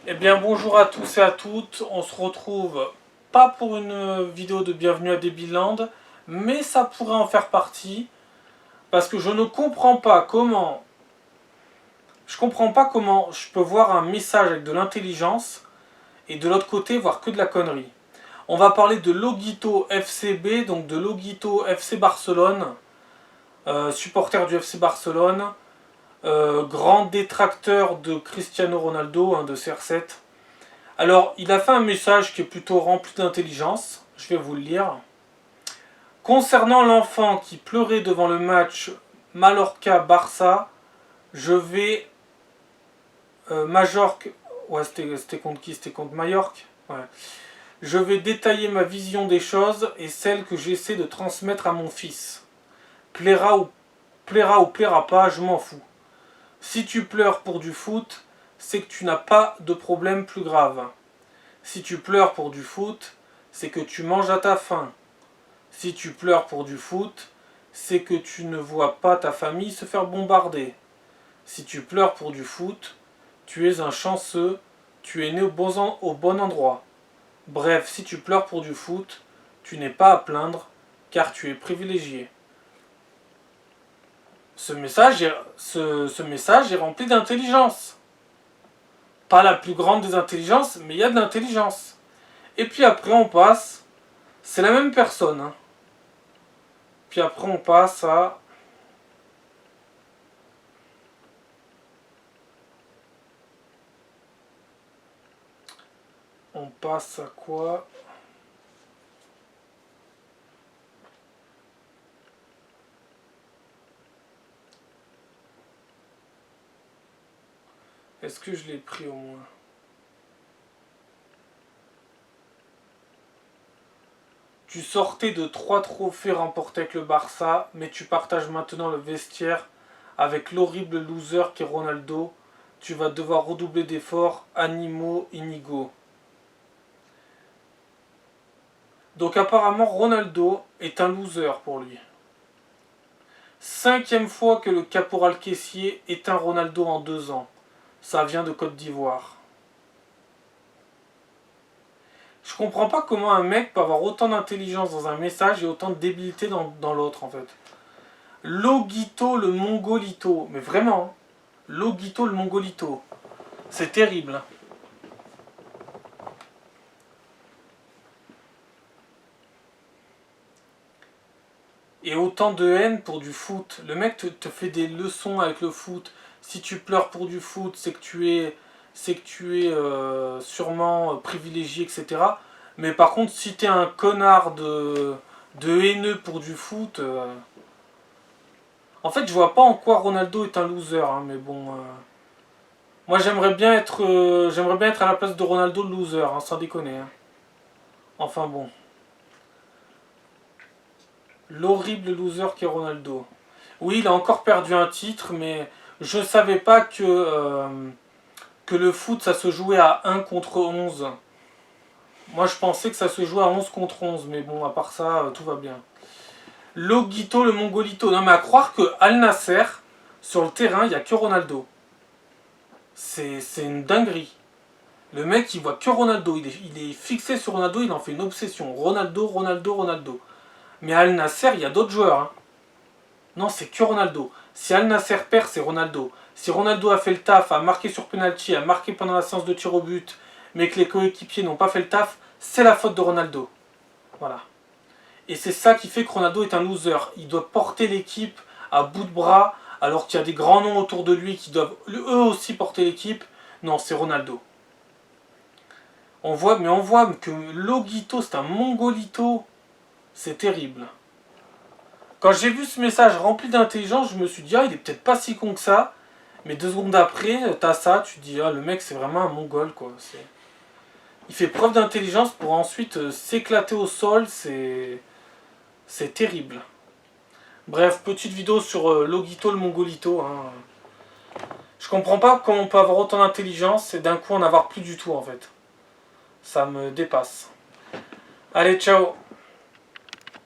Eh bien bonjour à tous et à toutes, on se retrouve pas pour une vidéo de bienvenue à Debiland, mais ça pourrait en faire partie, parce que je comprends pas comment je peux voir un message avec de l'intelligence et de l'autre côté voir que de la connerie. On va parler de Logito FCB, donc de Logito FC Barcelone, supporter du FC Barcelone, grand détracteur de Cristiano Ronaldo, de CR7. Alors, il a fait un message qui est plutôt rempli d'intelligence. Je vais vous le lire. Concernant l'enfant qui pleurait devant le match Mallorca-Barça, je vais... Majorque... Ouais, c'était contre qui? C'était contre Majorque. Ouais. Je vais détailler ma vision des choses et celle que j'essaie de transmettre à mon fils. Plaira ou plaira pas, je m'en fous. Si tu pleures pour du foot, c'est que tu n'as pas de problème plus grave. Si tu pleures pour du foot, c'est que tu manges à ta faim. Si tu pleures pour du foot, c'est que tu ne vois pas ta famille se faire bombarder. Si tu pleures pour du foot, tu es un chanceux, tu es né au bon endroit. Bref, si tu pleures pour du foot, tu n'es pas à plaindre, car tu es privilégié. Ce message est rempli d'intelligence. Pas la plus grande des intelligences, mais il y a de l'intelligence. Et puis après on passe, c'est la même personne. Puis après on passe à... On passe à quoi? Est-ce que je l'ai pris au moins? Tu sortais de 3 trophées remportés avec le Barça, mais tu partages maintenant le vestiaire avec l'horrible loser qu'est Ronaldo. Tu vas devoir redoubler d'efforts, Animo Inigo. Donc apparemment Ronaldo est un loser pour lui. 5e fois que le caporal caissier éteint Ronaldo en 2 ans. Ça vient de Côte d'Ivoire. Je comprends pas comment un mec peut avoir autant d'intelligence dans un message et autant de débilité dans l'autre en fait. Logito le Mongolito. Mais vraiment, Logito le Mongolito. C'est terrible. Et autant de haine pour du foot. Le mec te fait des leçons avec le foot. Si tu pleures pour du foot, c'est que tu es sûrement privilégié, etc. Mais par contre, si t'es un connard de haineux pour du foot... En fait, je vois pas en quoi Ronaldo est un loser, mais bon... Moi, j'aimerais bien être à la place de Ronaldo le loser, sans déconner. Enfin bon. L'horrible loser qu'est Ronaldo. Oui, il a encore perdu un titre, mais je ne savais pas que le foot, ça se jouait à 1 contre 11. Moi, je pensais que ça se jouait à 11 contre 11, mais bon, à part ça, tout va bien. Logito, le Mongolito. Non, mais à croire que Al Nasser, sur le terrain, il n'y a que Ronaldo. C'est une dinguerie. Le mec, il voit que Ronaldo. Il est fixé sur Ronaldo, il en fait une obsession. Ronaldo, Ronaldo, Ronaldo. Mais à Al Nasser, il y a d'autres joueurs. Non, c'est que Ronaldo. Si Al Nasser perd, c'est Ronaldo. Si Ronaldo a fait le taf, a marqué sur penalty, a marqué pendant la séance de tir au but, mais que les coéquipiers n'ont pas fait le taf, c'est la faute de Ronaldo. Voilà. Et c'est ça qui fait que Ronaldo est un loser. Il doit porter l'équipe à bout de bras, alors qu'il y a des grands noms autour de lui qui doivent eux aussi porter l'équipe. Non, c'est Ronaldo. On voit que Logito, c'est un Mongolito. C'est terrible. Quand j'ai vu ce message rempli d'intelligence, je me suis dit, il est peut-être pas si con que ça. Mais 2 secondes après, t'as ça, tu te dis, le mec c'est vraiment un mongol quoi. Il fait preuve d'intelligence pour ensuite s'éclater au sol, c'est terrible. Bref, petite vidéo sur Logito le Mongolito. Je comprends pas comment on peut avoir autant d'intelligence et d'un coup en avoir plus du tout en fait. Ça me dépasse. Allez, ciao!